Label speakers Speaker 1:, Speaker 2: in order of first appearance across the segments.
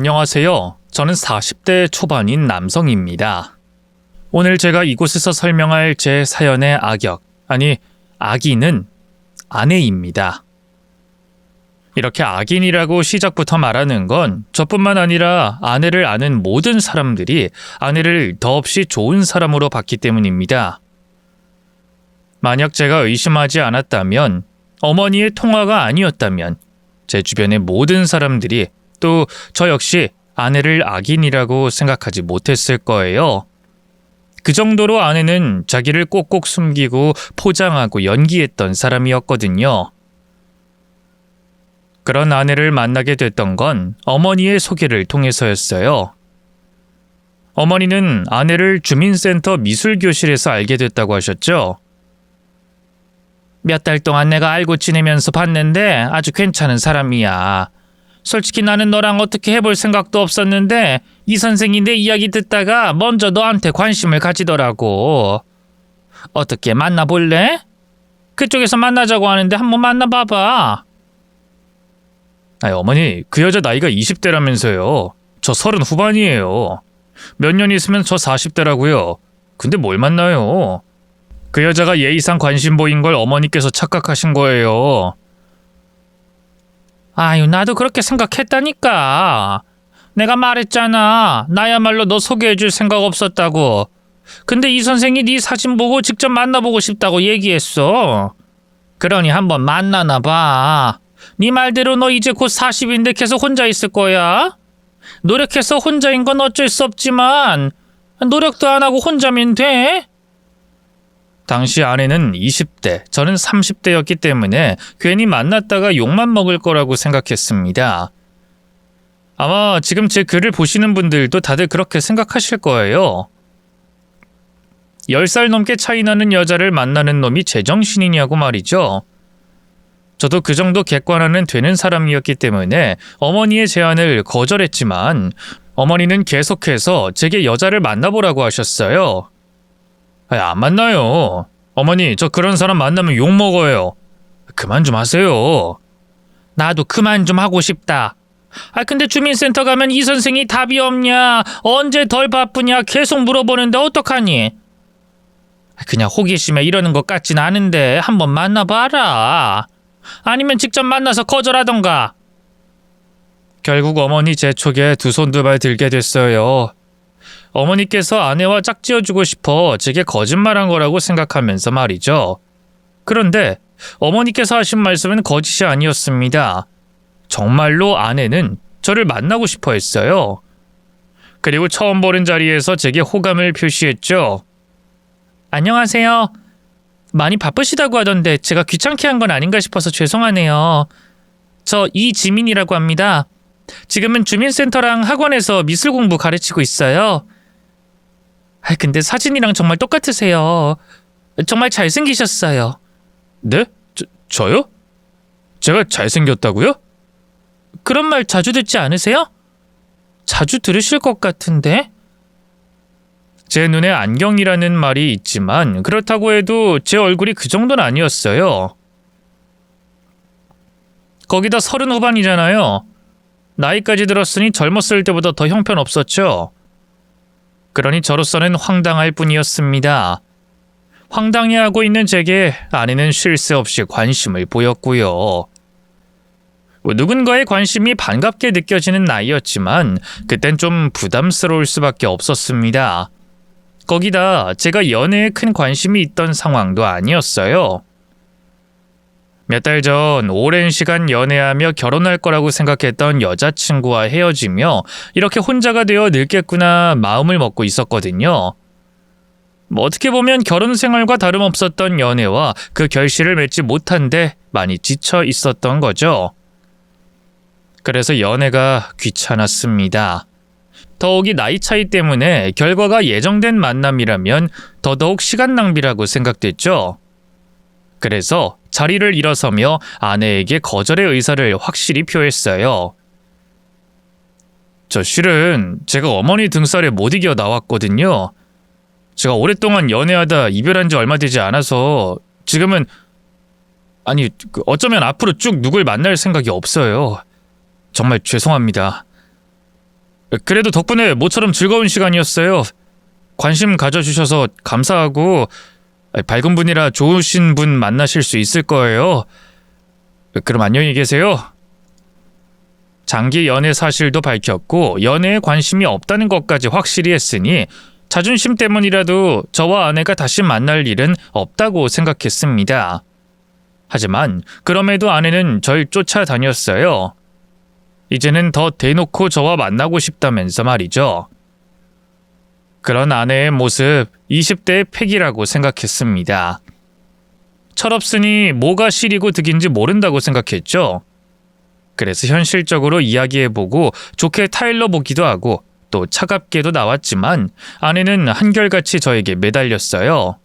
Speaker 1: 안녕하세요. 저는 40대 초반인 남성입니다. 오늘 제가 이곳에서 설명할 제 사연의 악인은 아내입니다. 이렇게 악인이라고 시작부터 말하는 건 저뿐만 아니라 아내를 아는 모든 사람들이 아내를 더없이 좋은 사람으로 봤기 때문입니다. 만약 제가 의심하지 않았다면, 어머니의 통화가 아니었다면 제 주변의 모든 사람들이 또 저 역시 아내를 악인이라고 생각하지 못했을 거예요. 그 정도로 아내는 자기를 꼭꼭 숨기고 포장하고 연기했던 사람이었거든요. 그런 아내를 만나게 됐던 건 어머니의 소개를 통해서였어요. 어머니는 아내를 주민센터 미술교실에서 알게 됐다고 하셨죠. 몇 달 동안 내가 알고 지내면서 봤는데 아주 괜찮은 사람이야. 솔직히 나는 너랑 어떻게 해볼 생각도 없었는데 이 선생이 내 이야기 듣다가 먼저 너한테 관심을 가지더라고. 어떻게 만나볼래? 그쪽에서 만나자고 하는데 한번 만나봐봐. 아니, 어머니, 그 여자 나이가 20대라면서요. 저 30 후반이에요. 몇 년 있으면 저 40대라고요. 근데 뭘 만나요? 그 여자가 예의상 관심 보인 걸 어머니께서 착각하신 거예요. 아유, 나도 그렇게 생각했다니까. 내가 말했잖아. 나야말로 너 소개해줄 생각 없었다고. 근데 이 선생이 네 사진 보고 직접 만나보고 싶다고 얘기했어. 그러니 한번 만나나 봐. 네 말대로 너 이제 곧 40인데 계속 혼자 있을 거야? 노력해서 혼자인 건 어쩔 수 없지만 노력도 안 하고 혼자면 돼? 당시 아내는 20대, 저는 30대였기 때문에 괜히 만났다가 욕만 먹을 거라고 생각했습니다. 아마 지금 제 글을 보시는 분들도 다들 그렇게 생각하실 거예요. 10살 넘게 차이 나는 여자를 만나는 놈이 제정신이냐고 말이죠. 저도 그 정도 객관화는 되는 사람이었기 때문에 어머니의 제안을 거절했지만 어머니는 계속해서 제게 여자를 만나보라고 하셨어요. 안 만나요. 어머니, 저 그런 사람 만나면 욕먹어요. 그만 좀 하세요. 나도 그만 좀 하고 싶다. 근데 주민센터 가면 이 선생이 답이 없냐, 언제 덜 바쁘냐 계속 물어보는데 어떡하니? 그냥 호기심에 이러는 것 같진 않은데 한번 만나봐라. 아니면 직접 만나서 거절하던가. 결국 어머니 재촉에 두 손 두 발 들게 됐어요. 어머니께서 아내와 짝지어주고 싶어 제게 거짓말한 거라고 생각하면서 말이죠. 그런데 어머니께서 하신 말씀은 거짓이 아니었습니다. 정말로 아내는 저를 만나고 싶어 했어요. 그리고 처음 보는 자리에서 제게 호감을 표시했죠. 안녕하세요. 많이 바쁘시다고 하던데 제가 귀찮게 한 건 아닌가 싶어서 죄송하네요. 저 이지민이라고 합니다. 지금은 주민센터랑 학원에서 미술 공부 가르치고 있어요. 근데 사진이랑 정말 똑같으세요. 정말 잘생기셨어요. 네? 저요? 제가 잘생겼다고요? 그런 말 자주 듣지 않으세요? 자주 들으실 것 같은데? 제 눈에 안경이라는 말이 있지만 그렇다고 해도 제 얼굴이 그 정도는 아니었어요. 거기다 30 후반이잖아요. 나이까지 들었으니 젊었을 때보다 더 형편없었죠. 그러니 저로서는 황당할 뿐이었습니다. 황당해하고 있는 제게 아내는 쉴 새 없이 관심을 보였고요. 누군가의 관심이 반갑게 느껴지는 나이였지만 그땐 좀 부담스러울 수밖에 없었습니다. 거기다 제가 연애에 큰 관심이 있던 상황도 아니었어요. 몇 달 전 오랜 시간 연애하며 결혼할 거라고 생각했던 여자친구와 헤어지며 이렇게 혼자가 되어 늙겠구나 마음을 먹고 있었거든요. 어떻게 보면 결혼 생활과 다름없었던 연애와 그 결실을 맺지 못한 데 많이 지쳐 있었던 거죠. 그래서 연애가 귀찮았습니다. 더욱이 나이 차이 때문에 결과가 예정된 만남이라면 더더욱 시간 낭비라고 생각됐죠. 그래서 자리를 일어서며 아내에게 거절의 의사를 확실히 표했어요. 저 실은 제가 어머니 등살에 못 이겨 나왔거든요. 제가 오랫동안 연애하다 이별한 지 얼마 되지 않아서 지금은 어쩌면 앞으로 쭉 누굴 만날 생각이 없어요. 정말 죄송합니다. 그래도 덕분에 모처럼 즐거운 시간이었어요. 관심 가져주셔서 감사하고 밝은 분이라 좋으신 분 만나실 수 있을 거예요. 그럼 안녕히 계세요. 장기 연애 사실도 밝혔고 연애에 관심이 없다는 것까지 확실히 했으니 자존심 때문이라도 저와 아내가 다시 만날 일은 없다고 생각했습니다. 하지만 그럼에도 아내는 절 쫓아다녔어요. 이제는 더 대놓고 저와 만나고 싶다면서 말이죠. 그런 아내의 모습 20대의 패기라고 생각했습니다. 철없으니 뭐가 실이고 득인지 모른다고 생각했죠. 그래서 현실적으로 이야기해보고 좋게 타일러보기도 하고 또 차갑게도 나왔지만 아내는 한결같이 저에게 매달렸어요.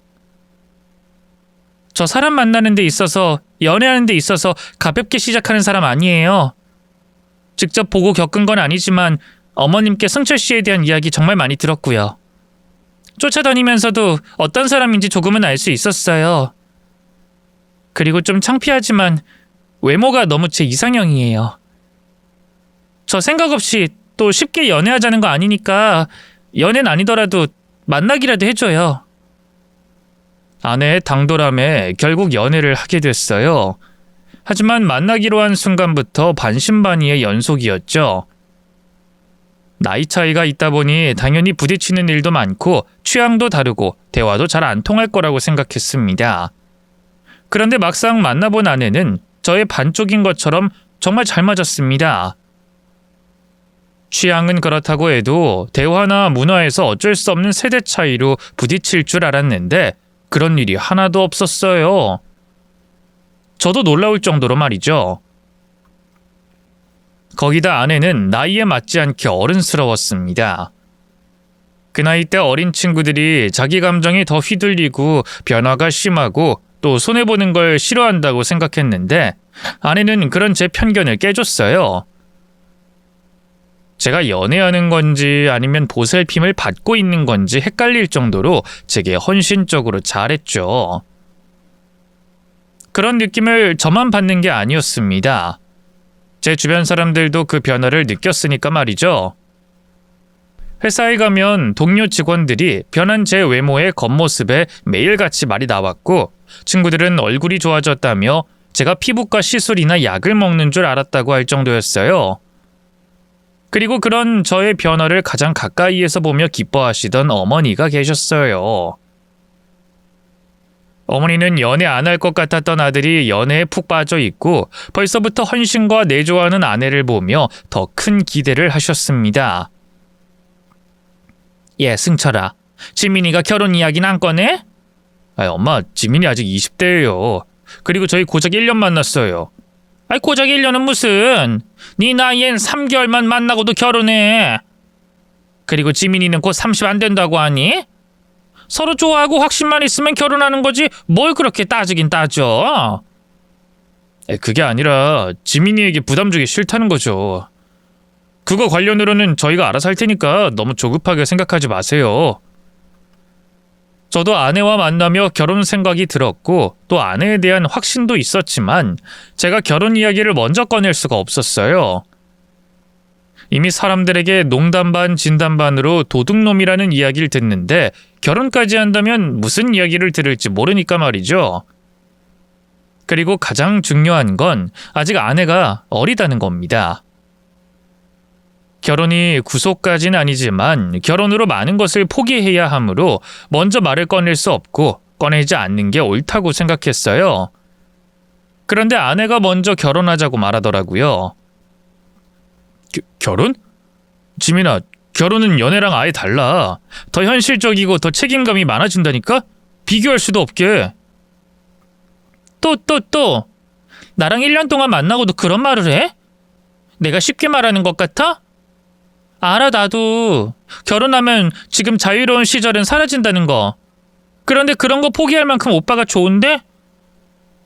Speaker 1: 저 사람 만나는 데 있어서 연애하는 데 있어서 가볍게 시작하는 사람 아니에요. 직접 보고 겪은 건 아니지만 어머님께 승철 씨에 대한 이야기 정말 많이 들었고요. 쫓아다니면서도 어떤 사람인지 조금은 알 수 있었어요. 그리고 좀 창피하지만 외모가 너무 제 이상형이에요. 저 생각 없이 또 쉽게 연애하자는 거 아니니까 연애는 아니더라도 만나기라도 해줘요. 아내의 당돌함에 결국 연애를 하게 됐어요. 하지만 만나기로 한 순간부터 반신반의의 연속이었죠. 나이 차이가 있다 보니 당연히 부딪히는 일도 많고 취향도 다르고 대화도 잘 안 통할 거라고 생각했습니다. 그런데 막상 만나본 아내는 저의 반쪽인 것처럼 정말 잘 맞았습니다. 취향은 그렇다고 해도 대화나 문화에서 어쩔 수 없는 세대 차이로 부딪힐 줄 알았는데 그런 일이 하나도 없었어요. 저도 놀라울 정도로 말이죠. 거기다 아내는 나이에 맞지 않게 어른스러웠습니다. 그 나이 때 어린 친구들이 자기 감정이 더 휘둘리고 변화가 심하고 또 손해보는 걸 싫어한다고 생각했는데 아내는 그런 제 편견을 깨줬어요. 제가 연애하는 건지 아니면 보살핌을 받고 있는 건지 헷갈릴 정도로 제게 헌신적으로 잘했죠. 그런 느낌을 저만 받는 게 아니었습니다. 제 주변 사람들도 그 변화를 느꼈으니까 말이죠. 회사에 가면 동료 직원들이 변한 제 외모의 겉모습에 매일같이 말이 나왔고 친구들은 얼굴이 좋아졌다며 제가 피부과 시술이나 약을 먹는 줄 알았다고 할 정도였어요. 그리고 그런 저의 변화를 가장 가까이에서 보며 기뻐하시던 어머니가 계셨어요. 어머니는 연애 안 할 것 같았던 아들이 연애에 푹 빠져 있고 벌써부터 헌신과 내조하는 아내를 보며 더 큰 기대를 하셨습니다. 예, 승철아. 지민이가 결혼 이야기는 안 꺼내? 엄마, 지민이 아직 20대예요. 그리고 저희 고작 1년 만났어요. 고작 1년은 무슨? 네 나이엔 3개월만 만나고도 결혼해. 그리고 지민이는 곧 30 안 된다고 하니? 서로 좋아하고 확신만 있으면 결혼하는 거지 뭘 그렇게 따지긴 따져. 그게 아니라 지민이에게 부담 주기 싫다는 거죠. 그거 관련으로는 저희가 알아서 할 테니까 너무 조급하게 생각하지 마세요. 저도 아내와 만나며 결혼 생각이 들었고 또 아내에 대한 확신도 있었지만 제가 결혼 이야기를 먼저 꺼낼 수가 없었어요. 이미 사람들에게 농담 반 진담 반으로 도둑놈이라는 이야기를 듣는데 결혼까지 한다면 무슨 이야기를 들을지 모르니까 말이죠. 그리고 가장 중요한 건 아직 아내가 어리다는 겁니다. 결혼이 구속까지는 아니지만 결혼으로 많은 것을 포기해야 하므로 먼저 말을 꺼낼 수 없고 꺼내지 않는 게 옳다고 생각했어요. 그런데 아내가 먼저 결혼하자고 말하더라고요. 결혼? 지민아, 결혼은 연애랑 아예 달라. 더 현실적이고 더 책임감이 많아진다니까? 비교할 수도 없게. 또. 나랑 1년 동안 만나고도 그런 말을 해? 내가 쉽게 말하는 것 같아? 알아, 나도. 결혼하면 지금 자유로운 시절은 사라진다는 거. 그런데 그런 거 포기할 만큼 오빠가 좋은데?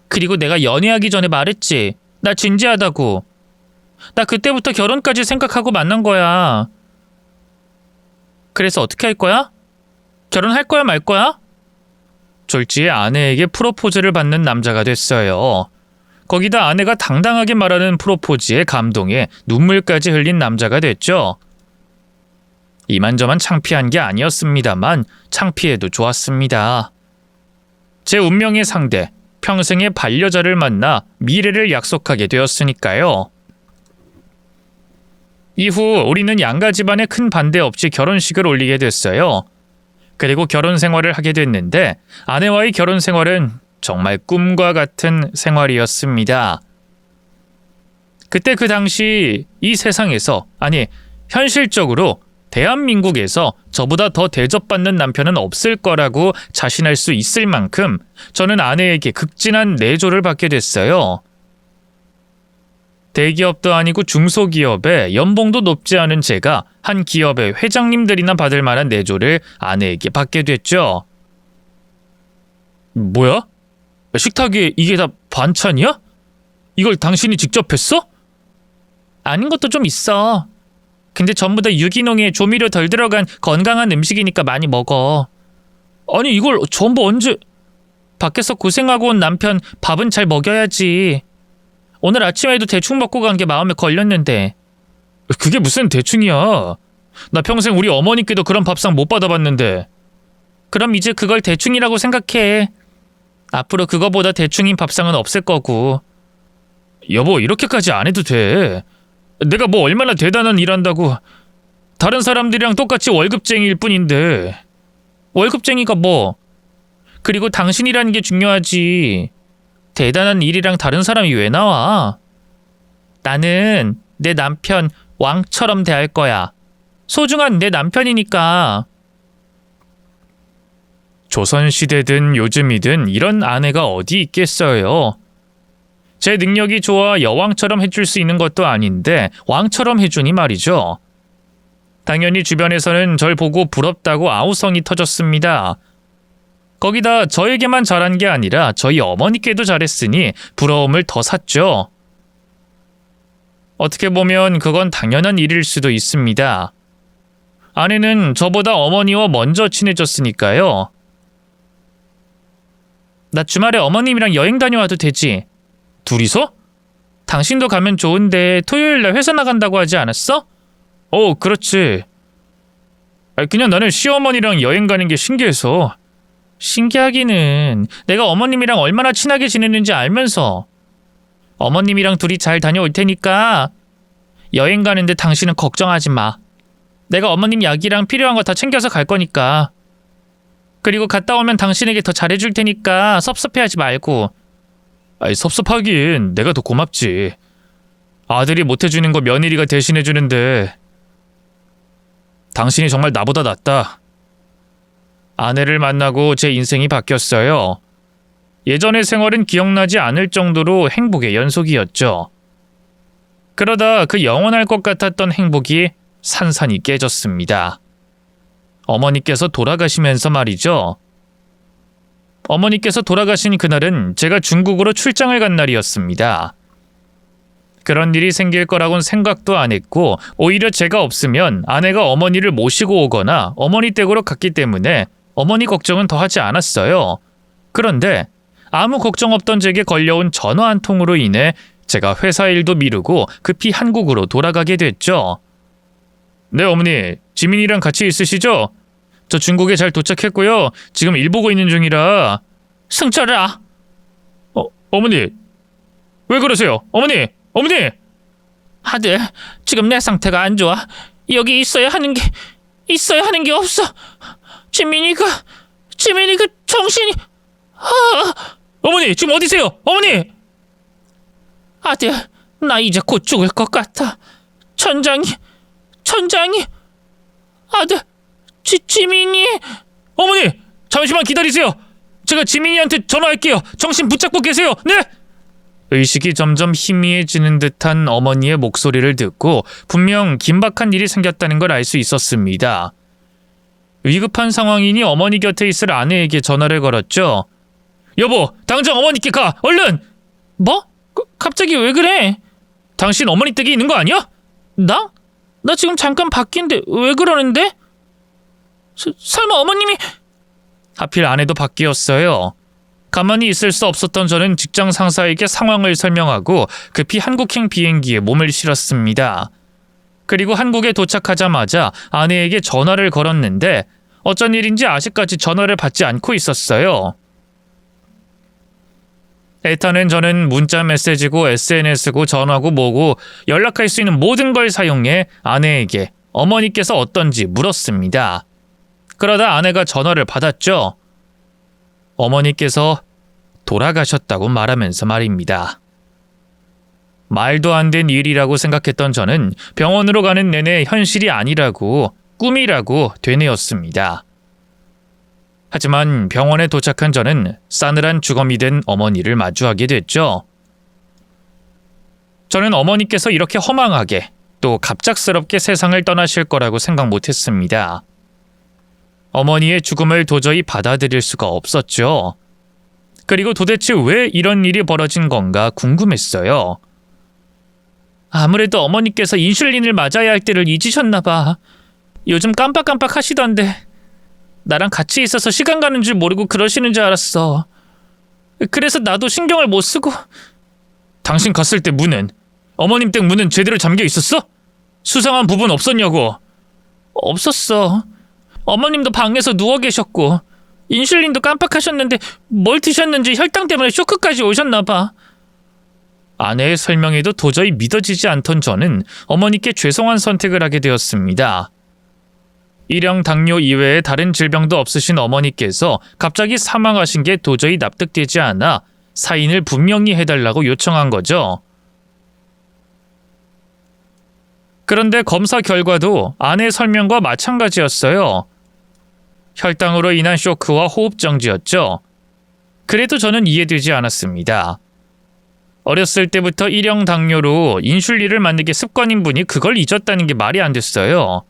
Speaker 1: 그리고 내가 연애하기 전에 말했지. 나 진지하다고. 나 그때부터 결혼까지 생각하고 만난 거야. 그래서 어떻게 할 거야? 결혼할 거야 말 거야? 졸지에 아내에게 프로포즈를 받는 남자가 됐어요. 거기다 아내가 당당하게 말하는 프로포즈에 감동해 눈물까지 흘린 남자가 됐죠. 이만저만 창피한 게 아니었습니다만 창피해도 좋았습니다. 제 운명의 상대, 평생의 반려자를 만나 미래를 약속하게 되었으니까요. 이후 우리는 양가 집안의 큰 반대 없이 결혼식을 올리게 됐어요. 그리고 결혼 생활을 하게 됐는데 아내와의 결혼 생활은 정말 꿈과 같은 생활이었습니다. 그때 그 당시 이 세상에서, 아니 현실적으로 대한민국에서 저보다 더 대접받는 남편은 없을 거라고 자신할 수 있을 만큼 저는 아내에게 극진한 내조를 받게 됐어요. 대기업도 아니고 중소기업에 연봉도 높지 않은 제가 한 기업의 회장님들이나 받을 만한 내조를 아내에게 받게 됐죠. 뭐야? 식탁에 이게 다 반찬이야? 이걸 당신이 직접 했어? 아닌 것도 좀 있어. 근데 전부 다 유기농에 조미료 덜 들어간 건강한 음식이니까 많이 먹어. 아니 이걸 전부 언제... 밖에서 고생하고 온 남편 밥은 잘 먹여야지. 오늘 아침에도 대충 먹고 간 게 마음에 걸렸는데. 그게 무슨 대충이야. 나 평생 우리 어머니께도 그런 밥상 못 받아봤는데. 그럼 이제 그걸 대충이라고 생각해. 앞으로 그거보다 대충인 밥상은 없을 거고. 여보, 이렇게까지 안 해도 돼. 내가 뭐 얼마나 대단한 일 한다고. 다른 사람들이랑 똑같이 월급쟁이일 뿐인데. 월급쟁이가 뭐. 그리고 당신이라는 게 중요하지. 대단한 일이랑 다른 사람이 왜 나와? 나는 내 남편 왕처럼 대할 거야. 소중한 내 남편이니까. 조선시대든 요즘이든 이런 아내가 어디 있겠어요. 제 능력이 좋아 여왕처럼 해줄 수 있는 것도 아닌데 왕처럼 해주니 말이죠. 당연히 주변에서는 절 보고 부럽다고 아우성이 터졌습니다. 거기다 저에게만 잘한 게 아니라 저희 어머니께도 잘했으니 부러움을 더 샀죠. 어떻게 보면 그건 당연한 일일 수도 있습니다. 아내는 저보다 어머니와 먼저 친해졌으니까요. 나 주말에 어머님이랑 여행 다녀와도 되지? 둘이서? 당신도 가면 좋은데 토요일날 회사 나간다고 하지 않았어? 그렇지. 그냥 나는 시어머니랑 여행 가는 게 신기해서. 신기하기는 내가 어머님이랑 얼마나 친하게 지내는지 알면서. 어머님이랑 둘이 잘 다녀올 테니까 여행 가는데 당신은 걱정하지 마. 내가 어머님 약이랑 필요한 거 다 챙겨서 갈 거니까. 그리고 갔다 오면 당신에게 더 잘해줄 테니까 섭섭해하지 말고. 섭섭하긴 내가 더 고맙지. 아들이 못해주는 거 며느리가 대신해주는데. 당신이 정말 나보다 낫다. 아내를 만나고 제 인생이 바뀌었어요. 예전의 생활은 기억나지 않을 정도로 행복의 연속이었죠. 그러다 그 영원할 것 같았던 행복이 산산이 깨졌습니다. 어머니께서 돌아가시면서 말이죠. 어머니께서 돌아가신 그날은 제가 중국으로 출장을 간 날이었습니다. 그런 일이 생길 거라고는 생각도 안 했고 오히려 제가 없으면 아내가 어머니를 모시고 오거나 어머니 댁으로 갔기 때문에 어머니 걱정은 더 하지 않았어요. 그런데 아무 걱정 없던 제게 걸려온 전화 한 통으로 인해 제가 회사 일도 미루고 급히 한국으로 돌아가게 됐죠. 네 어머니, 지민이랑 같이 있으시죠? 저 중국에 잘 도착했고요. 지금 일 보고 있는 중이라. 승철아. 어머니. 왜 그러세요? 어머니. 아들, 지금 내 상태가 안 좋아. 여기 있어야 하는 게 없어. 지민이가 정신이... 어머니, 지금 어디세요? 어머니! 아들, 나 이제 곧 죽을 것 같아. 천장이... 아들, 지민이... 어머니! 잠시만 기다리세요. 제가 지민이한테 전화할게요. 정신 붙잡고 계세요. 네? 의식이 점점 희미해지는 듯한 어머니의 목소리를 듣고 분명 긴박한 일이 생겼다는 걸 알 수 있었습니다. 위급한 상황이니 어머니 곁에 있을 아내에게 전화를 걸었죠. 여보, 당장 어머니께 가! 얼른! 뭐? 갑자기 왜 그래? 당신 어머니 댁에 있는 거 아니야? 나? 나 지금 잠깐 밖인데 왜 그러는데? 설마 어머님이... 하필 아내도 밖이었어요. 가만히 있을 수 없었던 저는 직장 상사에게 상황을 설명하고 급히 한국행 비행기에 몸을 실었습니다. 그리고 한국에 도착하자마자 아내에게 전화를 걸었는데 어쩐 일인지 아직까지 전화를 받지 않고 있었어요. 애타는 저는 문자 메시지고 SNS고 전화고 뭐고 연락할 수 있는 모든 걸 사용해 아내에게 어머니께서 어떤지 물었습니다. 그러다 아내가 전화를 받았죠. 어머니께서 돌아가셨다고 말하면서 말입니다. 말도 안 된 일이라고 생각했던 저는 병원으로 가는 내내 현실이 아니라고 꿈이라고 되뇌었습니다. 하지만 병원에 도착한 저는 싸늘한 주검이 된 어머니를 마주하게 됐죠. 저는 어머니께서 이렇게 허망하게 또 갑작스럽게 세상을 떠나실 거라고 생각 못했습니다. 어머니의 죽음을 도저히 받아들일 수가 없었죠. 그리고 도대체 왜 이런 일이 벌어진 건가 궁금했어요. 아무래도 어머니께서 인슐린을 맞아야 할 때를 잊으셨나 봐. 요즘 깜빡깜빡 하시던데 나랑 같이 있어서 시간 가는 줄 모르고 그러시는 줄 알았어. 그래서 나도 신경을 못 쓰고. 당신 갔을 때 문은? 어머님 댁 문은 제대로 잠겨 있었어? 수상한 부분 없었냐고? 없었어. 어머님도 방에서 누워 계셨고 인슐린도 깜빡하셨는데 뭘 드셨는지 혈당 때문에 쇼크까지 오셨나 봐. 아내의 설명에도 도저히 믿어지지 않던 저는 어머니께 죄송한 선택을 하게 되었습니다. 일형 당뇨 이외에 다른 질병도 없으신 어머니께서 갑자기 사망하신 게 도저히 납득되지 않아 사인을 분명히 해달라고 요청한 거죠. 그런데 검사 결과도 아내의 설명과 마찬가지였어요. 혈당으로 인한 쇼크와 호흡정지였죠. 그래도 저는 이해되지 않았습니다. 어렸을 때부터 일형 당뇨로 인슐린을 맞는 게 습관인 분이 그걸 잊었다는 게 말이 안 됐어요.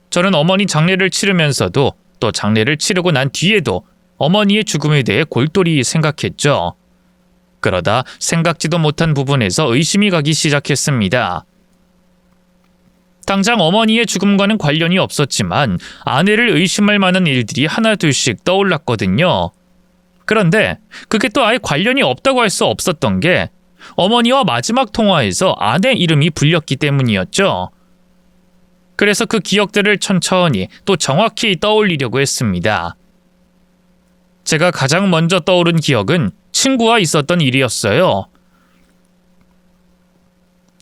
Speaker 1: 저는 어머니 장례를 치르면서도 또 장례를 치르고 난 뒤에도 어머니의 죽음에 대해 골똘히 생각했죠. 그러다 생각지도 못한 부분에서 의심이 가기 시작했습니다. 당장 어머니의 죽음과는 관련이 없었지만 아내를 의심할 만한 일들이 하나둘씩 떠올랐거든요. 그런데 그게 또 아예 관련이 없다고 할 수 없었던 게 어머니와 마지막 통화에서 아내 이름이 불렸기 때문이었죠. 그래서 그 기억들을 천천히 또 정확히 떠올리려고 했습니다. 제가 가장 먼저 떠오른 기억은 친구와 있었던 일이었어요.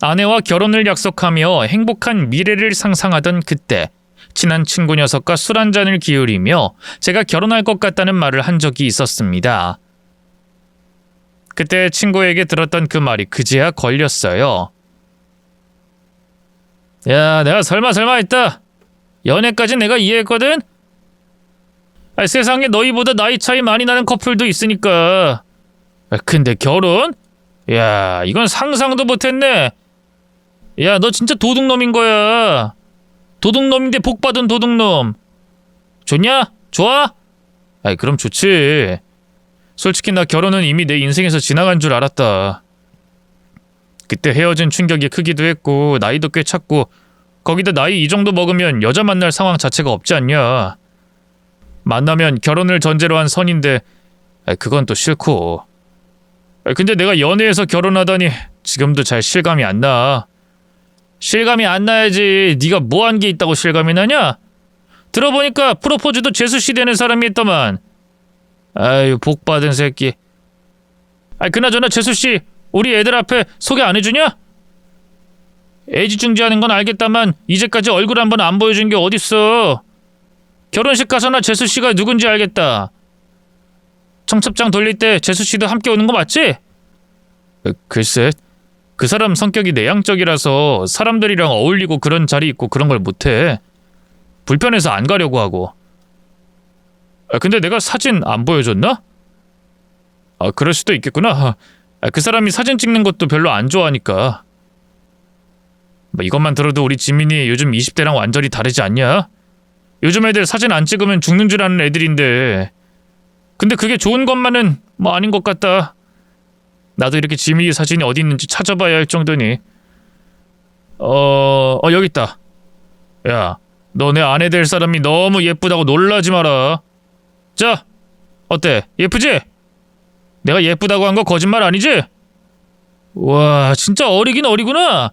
Speaker 1: 아내와 결혼을 약속하며 행복한 미래를 상상하던 그때 친한 친구 녀석과 술 한잔을 기울이며 제가 결혼할 것 같다는 말을 한 적이 있었습니다. 그때 친구에게 들었던 그 말이 그제야 걸렸어요. 야, 내가 설마 했다. 연애까지 내가 이해했거든? 세상에 너희보다 나이 차이 많이 나는 커플도 있으니까. 근데 결혼? 야, 이건 상상도 못했네. 야, 너 진짜 도둑놈인 거야. 도둑놈인데 복받은 도둑놈. 좋냐? 좋아? 그럼 좋지. 솔직히 나 결혼은 이미 내 인생에서 지나간 줄 알았다. 그때 헤어진 충격이 크기도 했고 나이도 꽤 찼고 거기다 나이 이 정도 먹으면 여자 만날 상황 자체가 없지 않냐. 만나면 결혼을 전제로 한 선인데 그건 또 싫고. 근데 내가 연애해서 결혼하다니 지금도 잘 실감이 안 나. 실감이 안 나야지. 네가 뭐 한 게 있다고 실감이 나냐? 들어보니까 프로포즈도 재수씨 되는 사람이 있더만. 아유, 복받은 새끼. 그나저나 재수씨 우리 애들 앞에 소개 안 해주냐? 애지중지하는 건 알겠다만 이제까지 얼굴 한번 안 보여준 게 어딨어. 결혼식 가서나 재수씨가 누군지 알겠다. 청첩장 돌릴 때 재수씨도 함께 오는 거 맞지? 글쎄, 그 사람 성격이 내향적이라서 사람들이랑 어울리고 그런 자리 있고 그런 걸 못해. 불편해서 안 가려고 하고. 근데 내가 사진 안 보여줬나? 그럴 수도 있겠구나. 그 사람이 사진 찍는 것도 별로 안 좋아하니까. 이것만 들어도 우리 지민이 요즘 20대랑 완전히 다르지 않냐? 요즘 애들 사진 안 찍으면 죽는 줄 아는 애들인데. 근데 그게 좋은 것만은 아닌 것 같다. 나도 이렇게 지민이 사진이 어디 있는지 찾아봐야 할 정도니. 여기 있다. 야, 너 내 아내 될 사람이 너무 예쁘다고 놀라지 마라. 자, 어때? 예쁘지? 내가 예쁘다고 한 거 거짓말 아니지? 와, 진짜 어리긴 어리구나.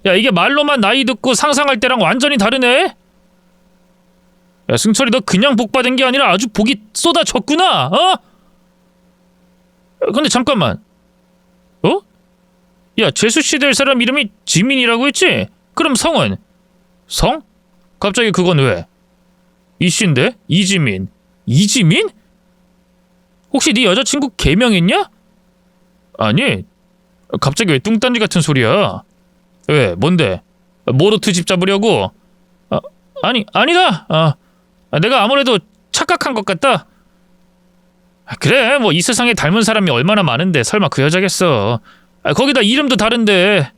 Speaker 1: 야, 이게 말로만 나이 듣고 상상할 때랑 완전히 다르네? 야, 승철이 너 그냥 복 받은 게 아니라 아주 복이 쏟아졌구나, 어? 근데 잠깐만. 어? 야, 재수씨 될 사람 이름이 지민이라고 했지? 그럼 성은? 성? 갑자기 그건 왜? 이씨인데? 이지민. 이지민? 혹시 네 여자친구 개명했냐? 아니, 갑자기 왜 뚱딴지 같은 소리야? 왜, 뭔데? 뭐로 트집 잡으려고? 아니다. 내가 아무래도 착각한 것 같다. 그래, 뭐 이 세상에 닮은 사람이 얼마나 많은데 설마 그 여자겠어. 거기다 이름도 다른데.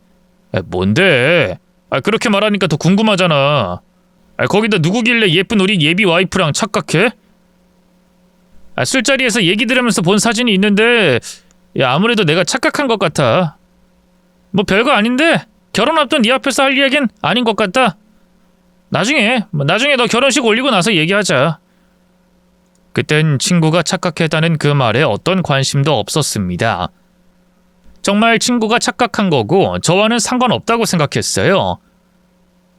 Speaker 1: 뭔데? 그렇게 말하니까 더 궁금하잖아. 거기다 누구길래 예쁜 우리 예비 와이프랑 착각해? 술자리에서 얘기 들으면서 본 사진이 있는데 야, 아무래도 내가 착각한 것 같아. 뭐 별거 아닌데 결혼 앞둔 네 앞에서 할 이야기는 아닌 것 같다. 나중에 너 결혼식 올리고 나서 얘기하자. 그땐 친구가 착각했다는 그 말에 어떤 관심도 없었습니다. 정말 친구가 착각한 거고 저와는 상관없다고 생각했어요.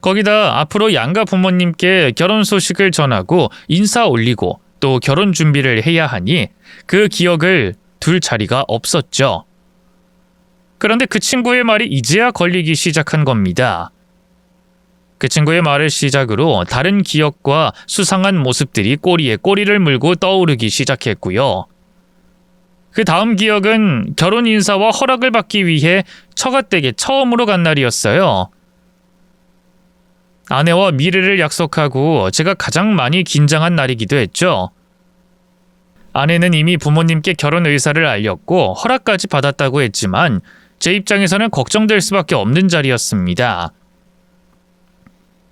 Speaker 1: 거기다 앞으로 양가 부모님께 결혼 소식을 전하고 인사 올리고 또 결혼 준비를 해야 하니 그 기억을 둘 자리가 없었죠. 그런데 그 친구의 말이 이제야 걸리기 시작한 겁니다. 그 친구의 말을 시작으로 다른 기억과 수상한 모습들이 꼬리에 꼬리를 물고 떠오르기 시작했고요. 그 다음 기억은 결혼 인사와 허락을 받기 위해 처가댁에 처음으로 간 날이었어요. 아내와 미래를 약속하고 제가 가장 많이 긴장한 날이기도 했죠. 아내는 이미 부모님께 결혼 의사를 알렸고 허락까지 받았다고 했지만 제 입장에서는 걱정될 수밖에 없는 자리였습니다.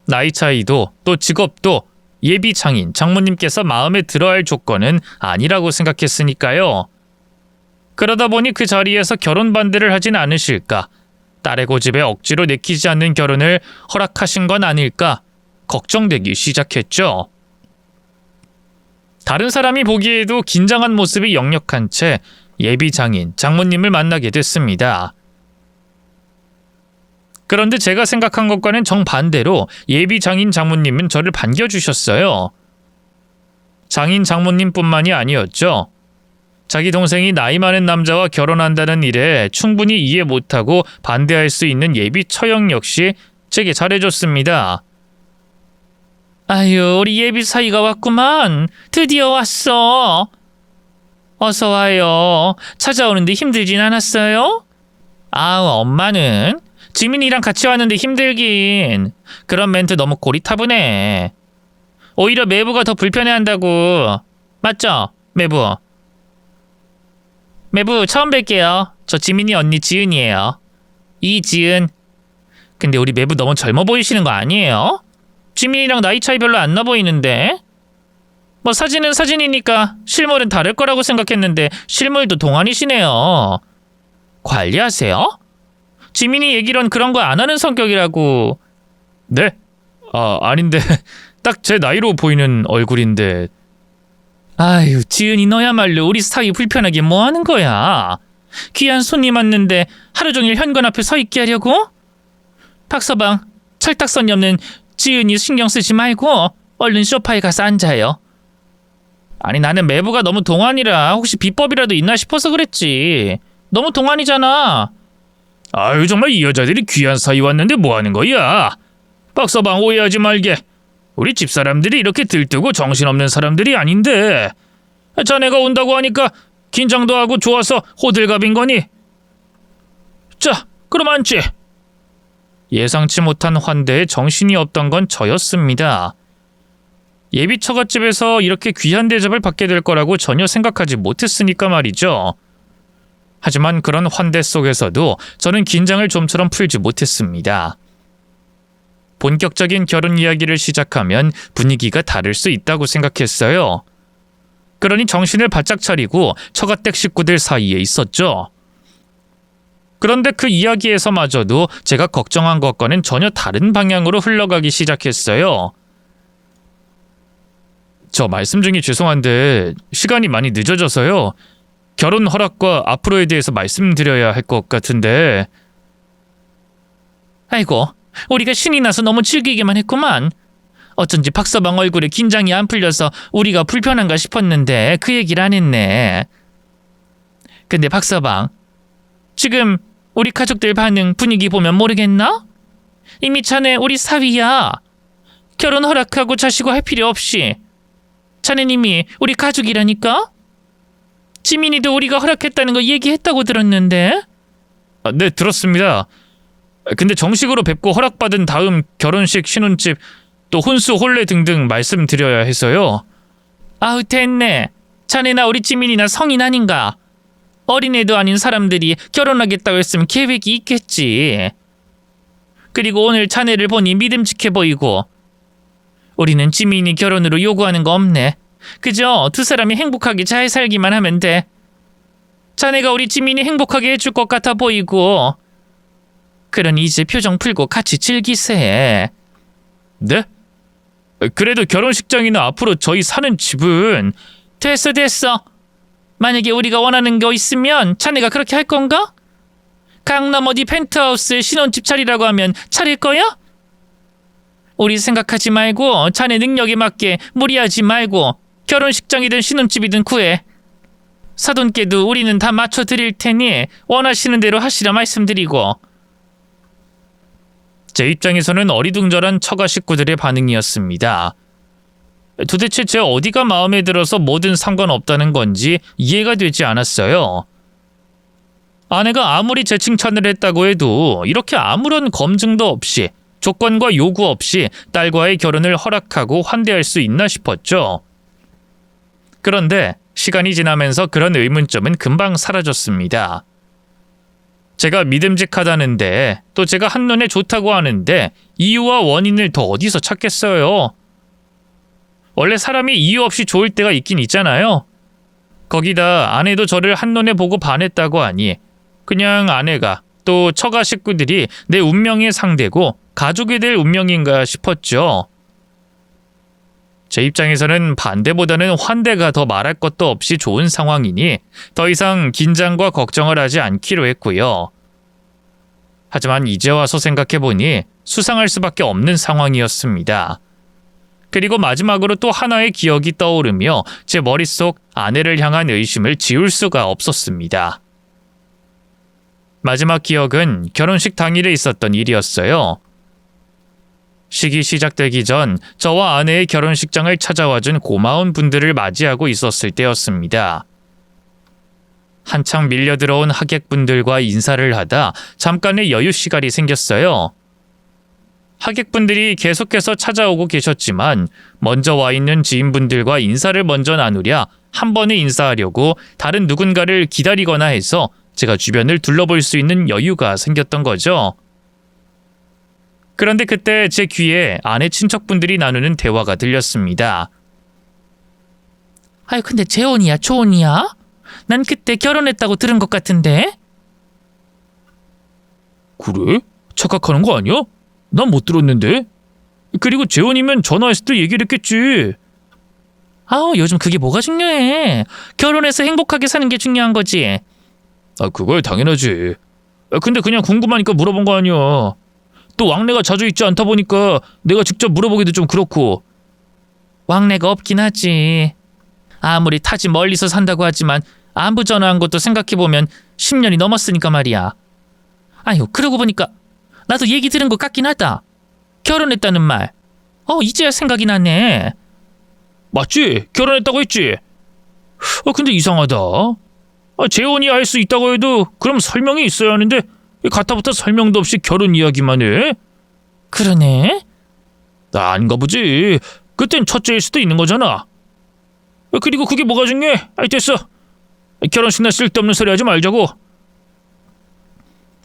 Speaker 1: 나이 차이도 또 직업도 예비 장인 장모님께서 마음에 들어할 조건은 아니라고 생각했으니까요. 그러다 보니 그 자리에서 결혼 반대를 하진 않으실까, 딸의 고집에 억지로 내키지 않는 결혼을 허락하신 건 아닐까 걱정되기 시작했죠. 다른 사람이 보기에도 긴장한 모습이 역력한 채 예비 장인 장모님을 만나게 됐습니다. 그런데 제가 생각한 것과는 정반대로 예비 장인 장모님은 저를 반겨주셨어요. 장인 장모님뿐만이 아니었죠. 자기 동생이 나이 많은 남자와 결혼한다는 일에 충분히 이해 못하고 반대할 수 있는 예비 처형 역시 제게 잘해줬습니다. 아유, 우리 예비 사이가 왔구만. 드디어 왔어. 어서 와요. 찾아오는데 힘들진 않았어요? 아우, 엄마는 지민이랑 같이 왔는데 힘들긴. 그런 멘트 너무 고리타분해. 오히려 매부가 더 불편해한다고. 맞죠, 매부? 매부 처음 뵐게요. 저 지민이 언니 지은이에요. 이지은. 근데 우리 매부 너무 젊어 보이시는 거 아니에요? 지민이랑 나이 차이 별로 안 나 보이는데. 뭐 사진은 사진이니까 실물은 다를 거라고 생각했는데 실물도 동안이시네요. 관리하세요? 지민이 얘기론 그런 거 안 하는 성격이라고. 네? 아닌데 딱 제 나이로 보이는 얼굴인데. 아유, 지은이 너야말로 우리 사위 불편하게 뭐 하는 거야? 귀한 손님 왔는데 하루 종일 현관 앞에 서 있게 하려고? 박서방, 철딱선이 없는 지은이 신경 쓰지 말고 얼른 소파에 가서 앉아요. 아니, 나는 매부가 너무 동안이라 혹시 비법이라도 있나 싶어서 그랬지. 너무 동안이잖아. 아유, 정말 이 여자들이 귀한 사이 왔는데 뭐 하는 거야? 박서방, 오해하지 말게. 우리 집사람들이 이렇게 들뜨고 정신없는 사람들이 아닌데. 자네가 온다고 하니까 긴장도 하고 좋아서 호들갑인 거니? 자, 그럼 앉지. 예상치 못한 환대에 정신이 없던 건 저였습니다. 예비 처갓집에서 이렇게 귀한 대접을 받게 될 거라고 전혀 생각하지 못했으니까 말이죠. 하지만 그런 환대 속에서도 저는 긴장을 좀처럼 풀지 못했습니다. 본격적인 결혼 이야기를 시작하면 분위기가 다를 수 있다고 생각했어요. 그러니 정신을 바짝 차리고 처가댁 식구들 사이에 있었죠. 그런데 그 이야기에서마저도 제가 걱정한 것과는 전혀 다른 방향으로 흘러가기 시작했어요. 저 말씀 중에 죄송한데 시간이 많이 늦어져서요. 결혼 허락과 앞으로에 대해서 말씀드려야 할 것 같은데. 아이고, 우리가 신이 나서 너무 즐기기만 했구만. 어쩐지 박서방 얼굴에 긴장이 안 풀려서 우리가 불편한가 싶었는데 그 얘기를 안 했네. 근데 박서방, 지금 우리 가족들 반응 분위기 보면 모르겠나? 이미 자네 우리 사위야. 결혼 허락하고 자시고 할 필요 없이. 자네님이 우리 가족이라니까? 지민이도 우리가 허락했다는 거 얘기했다고 들었는데? 네, 들었습니다. 근데 정식으로 뵙고 허락받은 다음 결혼식, 신혼집, 또 혼수, 혼례 등등 말씀드려야 해서요. 아우, 됐네. 자네나 우리 지민이나 성인 아닌가? 어린애도 아닌 사람들이 결혼하겠다고 했으면 계획이 있겠지. 그리고 오늘 자네를 보니 믿음직해 보이고. 우리는 지민이 결혼으로 요구하는 거 없네. 그저 두 사람이 행복하게 잘 살기만 하면 돼. 자네가 우리 지민이 행복하게 해줄 것 같아 보이고. 그러니 이제 표정 풀고 같이 즐기세. 네? 그래도 결혼식장이나 앞으로 저희 사는 집은... 됐어. 만약에 우리가 원하는 거 있으면 자네가 그렇게 할 건가? 강남 어디 펜트하우스에 신혼집 차리라고 하면 차릴 거야? 우리 생각하지 말고 자네 능력에 맞게 무리하지 말고 결혼식장이든 신혼집이든 구해. 사돈께도 우리는 다 맞춰드릴 테니 원하시는 대로 하시라 말씀드리고. 제 입장에서는 어리둥절한 처가 식구들의 반응이었습니다. 도대체 제 어디가 마음에 들어서 뭐든 상관없다는 건지 이해가 되지 않았어요. 아내가 아무리 제 칭찬을 했다고 해도 이렇게 아무런 검증도 없이 조건과 요구 없이 딸과의 결혼을 허락하고 환대할 수 있나 싶었죠. 그런데 시간이 지나면서 그런 의문점은 금방 사라졌습니다. 제가 믿음직하다는데 또 제가 한눈에 좋다고 하는데 이유와 원인을 더 어디서 찾겠어요. 원래 사람이 이유 없이 좋을 때가 있긴 있잖아요. 거기다 아내도 저를 한눈에 보고 반했다고 하니 그냥 아내가 또 처가 식구들이 내 운명의 상대고 가족이 될 운명인가 싶었죠. 제 입장에서는 반대보다는 환대가 더 말할 것도 없이 좋은 상황이니 더 이상 긴장과 걱정을 하지 않기로 했고요. 하지만 이제 와서 생각해보니 수상할 수밖에 없는 상황이었습니다. 그리고 마지막으로 또 하나의 기억이 떠오르며 제 머릿속 아내를 향한 의심을 지울 수가 없었습니다. 마지막 기억은 결혼식 당일에 있었던 일이었어요. 식이 시작되기 전 저와 아내의 결혼식장을 찾아와준 고마운 분들을 맞이하고 있었을 때였습니다. 한창 밀려들어온 하객분들과 인사를 하다 잠깐의 여유 시간이 생겼어요. 하객분들이 계속해서 찾아오고 계셨지만 먼저 와 있는 지인분들과 인사를 먼저 나누랴 한 번에 인사하려고 다른 누군가를 기다리거나 해서 제가 주변을 둘러볼 수 있는 여유가 생겼던 거죠. 그런데 그때 제 귀에 아내 친척분들이 나누는 대화가 들렸습니다. 아유, 근데 재혼이야, 초혼이야? 난 그때 결혼했다고 들은 것 같은데? 그래? 착각하는 거 아니야? 난 못 들었는데. 그리고 재혼이면 전화했을 때 얘기를 했겠지. 아우, 요즘 그게 뭐가 중요해. 결혼해서 행복하게 사는 게 중요한 거지. 아, 그걸 당연하지. 근데 그냥 궁금하니까 물어본 거 아니야. 또 왕래가 자주 있지 않다 보니까 내가 직접 물어보기도 좀 그렇고. 왕래가 없긴 하지. 아무리 타지 멀리서 산다고 하지만 안부 전화한 것도 생각해보면 10년이 넘었으니까 말이야. 아유, 그러고 보니까 나도 얘기 들은 것 같긴 하다. 결혼했다는 말. 이제야 생각이 나네. 맞지? 결혼했다고 했지? 근데 이상하다. 재혼이 할 수 있다고 해도 그럼 설명이 있어야 하는데 가타부터 설명도 없이 결혼 이야기만 해? 그러네? 아닌가 보지. 그땐 첫째일 수도 있는 거잖아. 그리고 그게 뭐가 중요해? 됐어. 결혼식날 쓸데없는 소리 하지 말자고.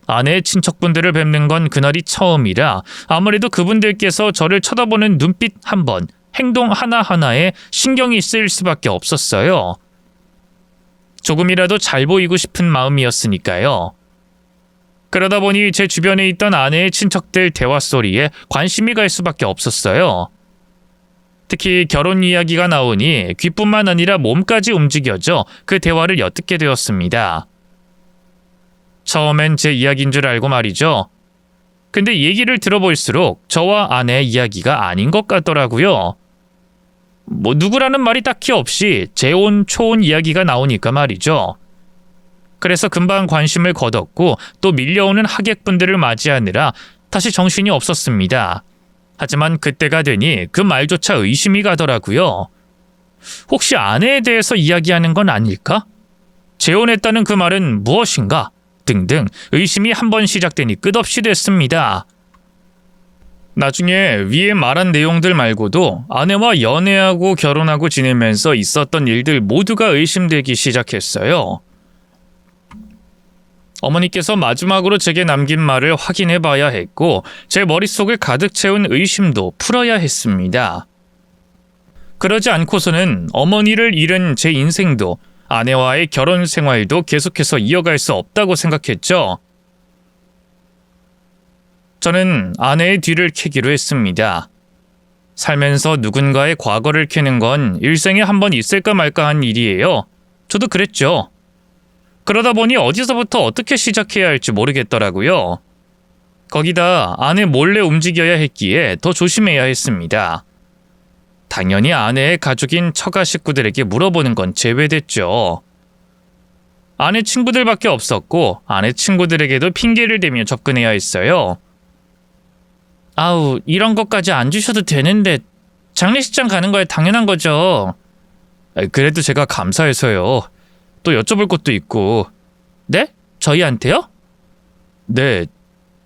Speaker 1: 아내의 친척분들을 뵙는 건 그날이 처음이라 아무래도 그분들께서 저를 쳐다보는 눈빛 한 번, 행동 하나하나에 신경이 쓰일 수밖에 없었어요. 조금이라도 잘 보이고 싶은 마음이었으니까요. 그러다 보니 제 주변에 있던 아내의 친척들 대화 소리에 관심이 갈 수밖에 없었어요. 특히 결혼 이야기가 나오니 귀뿐만 아니라 몸까지 움직여져 그 대화를 엿듣게 되었습니다. 처음엔 제 이야기인 줄 알고 말이죠. 근데 얘기를 들어볼수록 저와 아내의 이야기가 아닌 것 같더라고요. 뭐 누구라는 말이 딱히 없이 재혼, 초혼 이야기가 나오니까 말이죠. 그래서 금방 관심을 걷었고 또 밀려오는 하객분들을 맞이하느라 다시 정신이 없었습니다. 하지만 그때가 되니 그 말조차 의심이 가더라고요. 혹시 아내에 대해서 이야기하는 건 아닐까? 재혼했다는 그 말은 무엇인가? 등등 의심이 한번 시작되니 끝없이 됐습니다. 나중에 위에 말한 내용들 말고도 아내와 연애하고 결혼하고 지내면서 있었던 일들 모두가 의심되기 시작했어요. 어머니께서 마지막으로 제게 남긴 말을 확인해 봐야 했고 제 머릿속을 가득 채운 의심도 풀어야 했습니다. 그러지 않고서는 어머니를 잃은 제 인생도 아내와의 결혼 생활도 계속해서 이어갈 수 없다고 생각했죠. 저는 아내의 뒤를 캐기로 했습니다. 살면서 누군가의 과거를 캐는 건 일생에 한 번 있을까 말까 한 일이에요. 저도 그랬죠. 그러다 보니 어디서부터 어떻게 시작해야 할지 모르겠더라고요. 거기다 아내 몰래 움직여야 했기에 더 조심해야 했습니다. 당연히 아내의 가족인 처가 식구들에게 물어보는 건 제외됐죠. 아내 친구들밖에 없었고 아내 친구들에게도 핑계를 대며 접근해야 했어요. 아우, 이런 것까지 안 주셔도 되는데 장례식장 가는 거야 당연한 거죠. 그래도 제가 감사해서요. 또 여쭤볼 것도 있고. 네? 저희한테요? 네,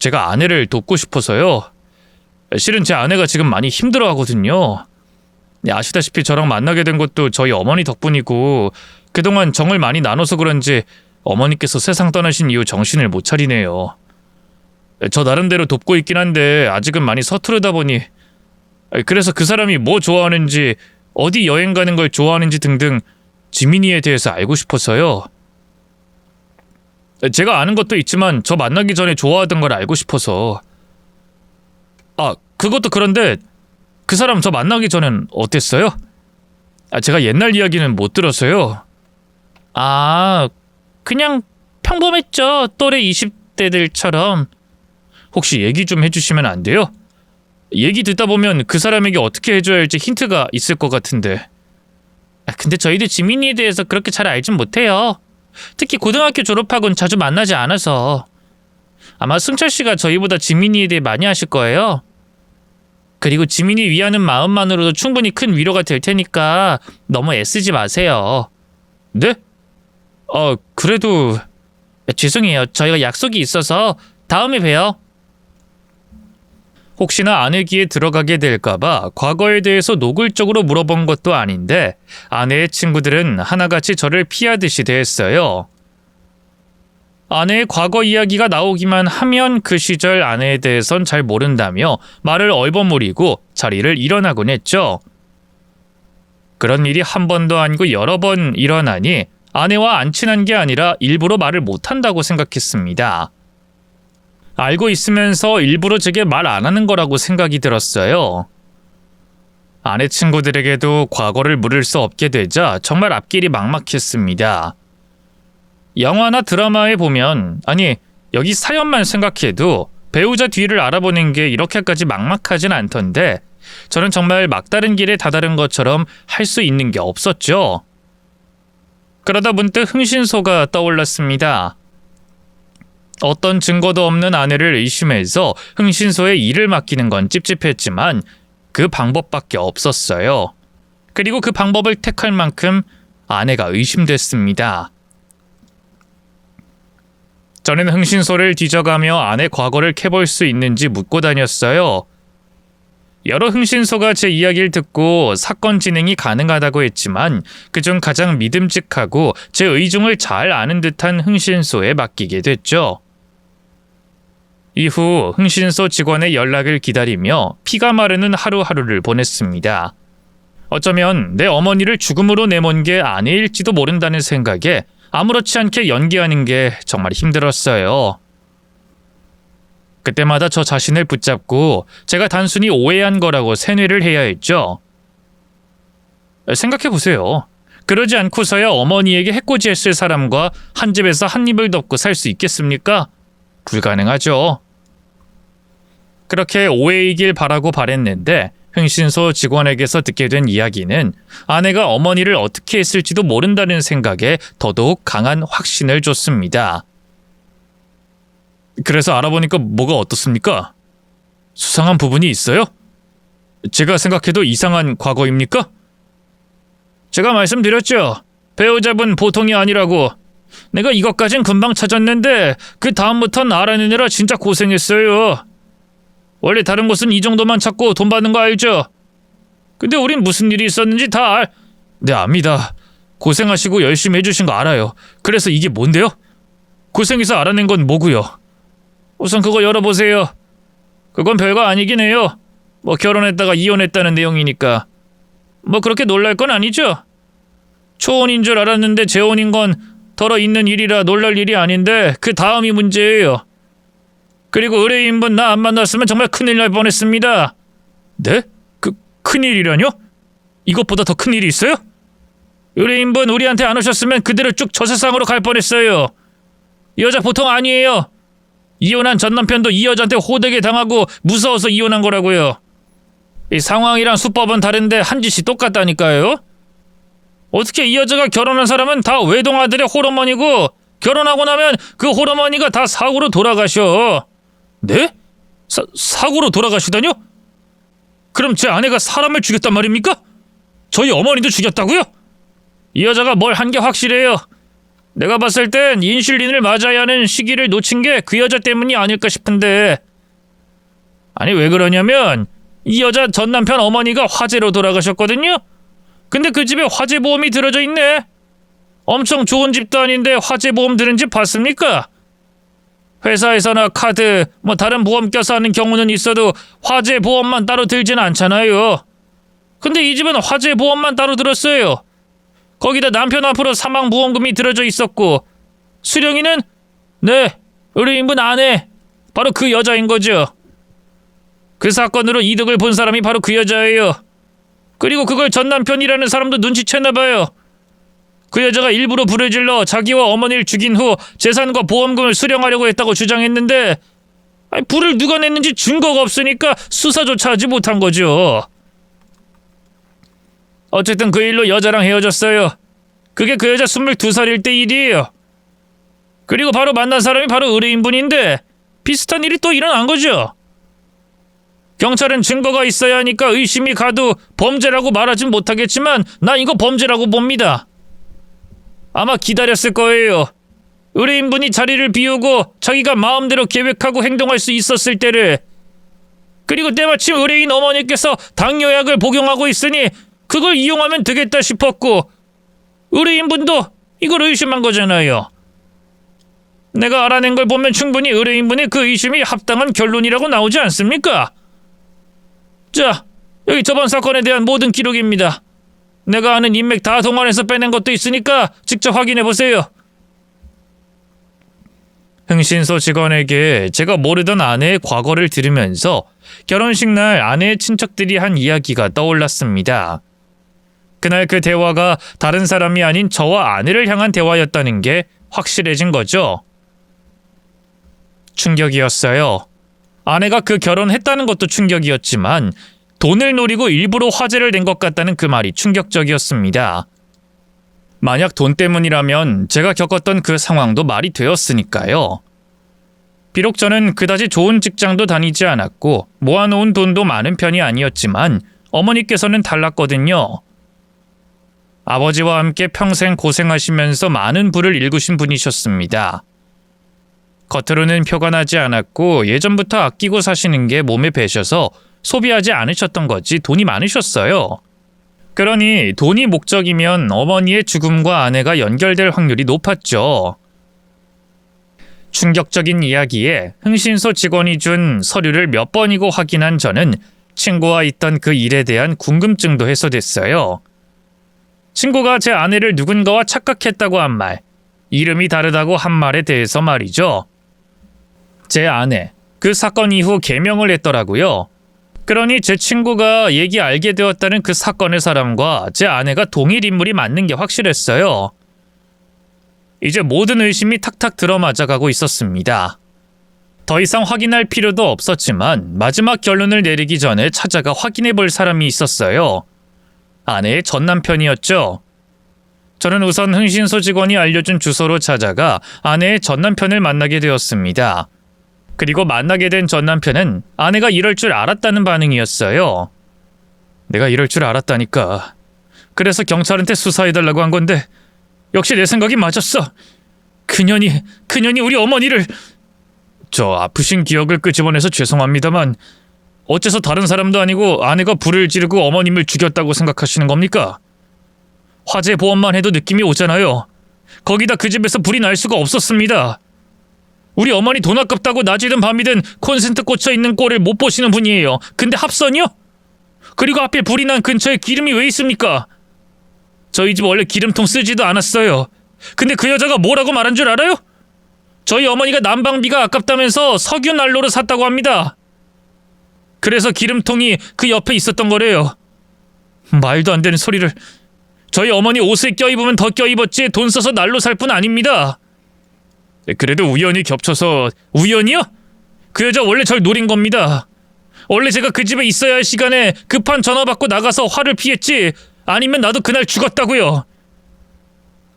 Speaker 1: 제가 아내를 돕고 싶어서요. 실은 제 아내가 지금 많이 힘들어하거든요. 아시다시피 저랑 만나게 된 것도 저희 어머니 덕분이고 그동안 정을 많이 나눠서 그런지 어머니께서 세상 떠나신 이후 정신을 못 차리네요. 저 나름대로 돕고 있긴 한데 아직은 많이 서투르다 보니 그래서 그 사람이 뭐 좋아하는지 어디 여행 가는 걸 좋아하는지 등등 지민이에 대해서 알고 싶어서요. 제가 아는 것도 있지만 저 만나기 전에 좋아하던 걸 알고 싶어서. 아, 그것도 그런데 그 사람 저 만나기 전엔 어땠어요? 제가 옛날 이야기는 못 들어서요. 아, 그냥 평범했죠. 또래 20대들처럼. 혹시 얘기 좀 해주시면 안 돼요? 얘기 듣다 보면 그 사람에게 어떻게 해줘야 할지 힌트가 있을 것 같은데. 근데 저희도 지민이에 대해서 그렇게 잘 알진 못해요. 특히 고등학교 졸업하고는 자주 만나지 않아서. 아마 승철 씨가 저희보다 지민이에 대해 많이 아실 거예요. 그리고 지민이 위하는 마음만으로도 충분히 큰 위로가 될 테니까 너무 애쓰지 마세요. 네? 그래도 죄송해요. 저희가 약속이 있어서 다음에 봬요. 혹시나 아내 귀에 들어가게 될까봐 과거에 대해서 노골적으로 물어본 것도 아닌데 아내의 친구들은 하나같이 저를 피하듯이 대했어요. 아내의 과거 이야기가 나오기만 하면 그 시절 아내에 대해선 잘 모른다며 말을 얼버무리고 자리를 일어나곤 했죠. 그런 일이 한 번도 아니고 여러 번 일어나니 아내와 안 친한 게 아니라 일부러 말을 못한다고 생각했습니다. 알고 있으면서 일부러 제게 말 안 하는 거라고 생각이 들었어요. 아내 친구들에게도 과거를 물을 수 없게 되자 정말 앞길이 막막했습니다. 영화나 드라마에 보면, 아니 여기 사연만 생각해도 배우자 뒤를 알아보는 게 이렇게까지 막막하진 않던데 저는 정말 막다른 길에 다다른 것처럼 할 수 있는 게 없었죠. 그러다 문득 흥신소가 떠올랐습니다. 어떤 증거도 없는 아내를 의심해서 흥신소에 일을 맡기는 건 찝찝했지만 그 방법밖에 없었어요. 그리고 그 방법을 택할 만큼 아내가 의심됐습니다. 저는 흥신소를 뒤져가며 아내 과거를 캐볼 수 있는지 묻고 다녔어요. 여러 흥신소가 제 이야기를 듣고 사건 진행이 가능하다고 했지만 그중 가장 믿음직하고 제 의중을 잘 아는 듯한 흥신소에 맡기게 됐죠. 이후 흥신소 직원의 연락을 기다리며 피가 마르는 하루하루를 보냈습니다. 어쩌면 내 어머니를 죽음으로 내몬 게 아내일지도 모른다는 생각에 아무렇지 않게 연기하는 게 정말 힘들었어요. 그때마다 저 자신을 붙잡고 제가 단순히 오해한 거라고 세뇌를 해야 했죠. 생각해보세요. 그러지 않고서야 어머니에게 해코지했을 사람과 한 집에서 한 입을 덮고 살 수 있겠습니까? 불가능하죠. 그렇게 오해이길 바라고 바랬는데 흥신소 직원에게서 듣게 된 이야기는 아내가 어머니를 어떻게 했을지도 모른다는 생각에 더더욱 강한 확신을 줬습니다. 그래서 알아보니까 뭐가 어떻습니까? 수상한 부분이 있어요? 제가 생각해도 이상한 과거입니까? 제가 말씀드렸죠. 배우자분 보통이 아니라고. 내가 이것까진 금방 찾았는데 그 다음부턴 알아내느라 진짜 고생했어요. 원래 다른 곳은 이 정도만 찾고 돈 받는 거 알죠? 근데 우린 무슨 일이 있었는지 다 네, 압니다. 고생하시고 열심히 해주신 거 알아요. 그래서 이게 뭔데요? 고생해서 알아낸 건 뭐고요? 우선 그거 열어보세요. 그건 별거 아니긴 해요. 뭐 결혼했다가 이혼했다는 내용이니까. 뭐 그렇게 놀랄 건 아니죠? 초혼인 줄 알았는데 재혼인 건 덜어 있는 일이라 놀랄 일이 아닌데 그 다음이 문제예요. 그리고 의뢰인분 나 안 만났으면 정말 큰일 날 뻔했습니다. 네? 큰일이라뇨? 이것보다 더 큰일이 있어요? 의뢰인분 우리한테 안 오셨으면 그대로 쭉 저 세상으로 갈 뻔했어요. 이 여자 보통 아니에요. 이혼한 전 남편도 이 여자한테 호되게 당하고 무서워서 이혼한 거라고요. 이 상황이랑 수법은 다른데 한 짓이 똑같다니까요. 어떻게 이 여자가 결혼한 사람은 다 외동아들의 홀어머니고 결혼하고 나면 그 홀어머니가 다 사고로 돌아가셔. 네? 사고로 돌아가시다뇨? 그럼 제 아내가 사람을 죽였단 말입니까? 저희 어머니도 죽였다고요? 이 여자가 뭘 한 게 확실해요. 내가 봤을 땐 인슐린을 맞아야 하는 시기를 놓친 게 그 여자 때문이 아닐까 싶은데. 아니 왜 그러냐면 이 여자 전 남편 어머니가 화재로 돌아가셨거든요. 근데 그 집에 화재 보험이 들어져 있네. 엄청 좋은 집도 아닌데 화재 보험 드는 집 봤습니까? 회사에서나 카드, 뭐 다른 보험 껴서 하는 경우는 있어도 화재 보험만 따로 들지는 않잖아요. 근데 이 집은 화재 보험만 따로 들었어요. 거기다 남편 앞으로 사망보험금이 들어져 있었고 수령이는 네, 의뢰인분 아내, 바로 그 여자인 거죠. 그 사건으로 이득을 본 사람이 바로 그 여자예요. 그리고 그걸 전 남편이라는 사람도 눈치챘나 봐요. 그 여자가 일부러 불을 질러 자기와 어머니를 죽인 후 재산과 보험금을 수령하려고 했다고 주장했는데 불을 누가 냈는지 증거가 없으니까 수사조차 하지 못한 거죠. 어쨌든 그 일로 여자랑 헤어졌어요. 그게 그 여자 22살일 때 일이에요. 그리고 바로 만난 사람이 바로 의뢰인분인데 비슷한 일이 또 일어난 거죠. 경찰은 증거가 있어야 하니까 의심이 가도 범죄라고 말하진 못하겠지만 나 이거 범죄라고 봅니다. 아마 기다렸을 거예요. 의뢰인분이 자리를 비우고 자기가 마음대로 계획하고 행동할 수 있었을 때를. 그리고 때마침 의뢰인 어머니께서 당뇨약을 복용하고 있으니 그걸 이용하면 되겠다 싶었고 의뢰인분도 이걸 의심한 거잖아요. 내가 알아낸 걸 보면 충분히 의뢰인분의 그 의심이 합당한 결론이라고 나오지 않습니까? 자, 여기 저번 사건에 대한 모든 기록입니다. 내가 아는 인맥 다 동원해서 빼낸 것도 있으니까 직접 확인해보세요. 흥신소 직원에게 제가 모르던 아내의 과거를 들으면서 결혼식 날 아내의 친척들이 한 이야기가 떠올랐습니다. 그날 그 대화가 다른 사람이 아닌 저와 아내를 향한 대화였다는 게 확실해진 거죠. 충격이었어요. 아내가 그 결혼했다는 것도 충격이었지만 돈을 노리고 일부러 화제를 낸 것 같다는 그 말이 충격적이었습니다. 만약 돈 때문이라면 제가 겪었던 그 상황도 말이 되었으니까요. 비록 저는 그다지 좋은 직장도 다니지 않았고 모아놓은 돈도 많은 편이 아니었지만 어머니께서는 달랐거든요. 아버지와 함께 평생 고생하시면서 많은 부를 일구신 분이셨습니다. 겉으로는 표가 나지 않았고 예전부터 아끼고 사시는 게 몸에 배셔서 소비하지 않으셨던 거지 돈이 많으셨어요. 그러니 돈이 목적이면 어머니의 죽음과 아내가 연결될 확률이 높았죠. 충격적인 이야기에 흥신소 직원이 준 서류를 몇 번이고 확인한 저는 친구와 있던 그 일에 대한 궁금증도 해소됐어요. 친구가 제 아내를 누군가와 착각했다고 한 말, 이름이 다르다고 한 말에 대해서 말이죠. 제 아내, 그 사건 이후 개명을 했더라고요. 그러니 제 친구가 얘기 알게 되었다는 그 사건의 사람과 제 아내가 동일 인물이 맞는 게 확실했어요. 이제 모든 의심이 탁탁 들어맞아가고 있었습니다. 더 이상 확인할 필요도 없었지만 마지막 결론을 내리기 전에 찾아가 확인해 볼 사람이 있었어요. 아내의 전 남편이었죠. 저는 우선 흥신소 직원이 알려준 주소로 찾아가 아내의 전 남편을 만나게 되었습니다. 그리고 만나게 된 전 남편은 아내가 이럴 줄 알았다는 반응이었어요. 내가 이럴 줄 알았다니까. 그래서 경찰한테 수사해달라고 한 건데 역시 내 생각이 맞았어. 그년이 우리 어머니를... 저 아프신 기억을 끄집어내서 죄송합니다만 어째서 다른 사람도 아니고 아내가 불을 지르고 어머님을 죽였다고 생각하시는 겁니까? 화재 보험만 해도 느낌이 오잖아요. 거기다 그 집에서 불이 날 수가 없었습니다. 우리 어머니 돈 아깝다고 낮이든 밤이든 콘센트 꽂혀 있는 꼴을 못 보시는 분이에요. 근데 합선이요? 그리고 하필 불이 난 근처에 기름이 왜 있습니까? 저희 집 원래 기름통 쓰지도 않았어요. 근데 그 여자가 뭐라고 말한 줄 알아요? 저희 어머니가 난방비가 아깝다면서 석유 난로를 샀다고 합니다. 그래서 기름통이 그 옆에 있었던 거래요. 말도 안 되는 소리를. 저희 어머니 옷에 껴입으면 더 껴입었지 돈 써서 난로 살 뿐 아닙니다. 그래도 우연히 겹쳐서... 우연이요? 그 여자 원래 절 노린 겁니다. 원래 제가 그 집에 있어야 할 시간에 급한 전화 받고 나가서 화를 피했지 아니면 나도 그날 죽었다고요.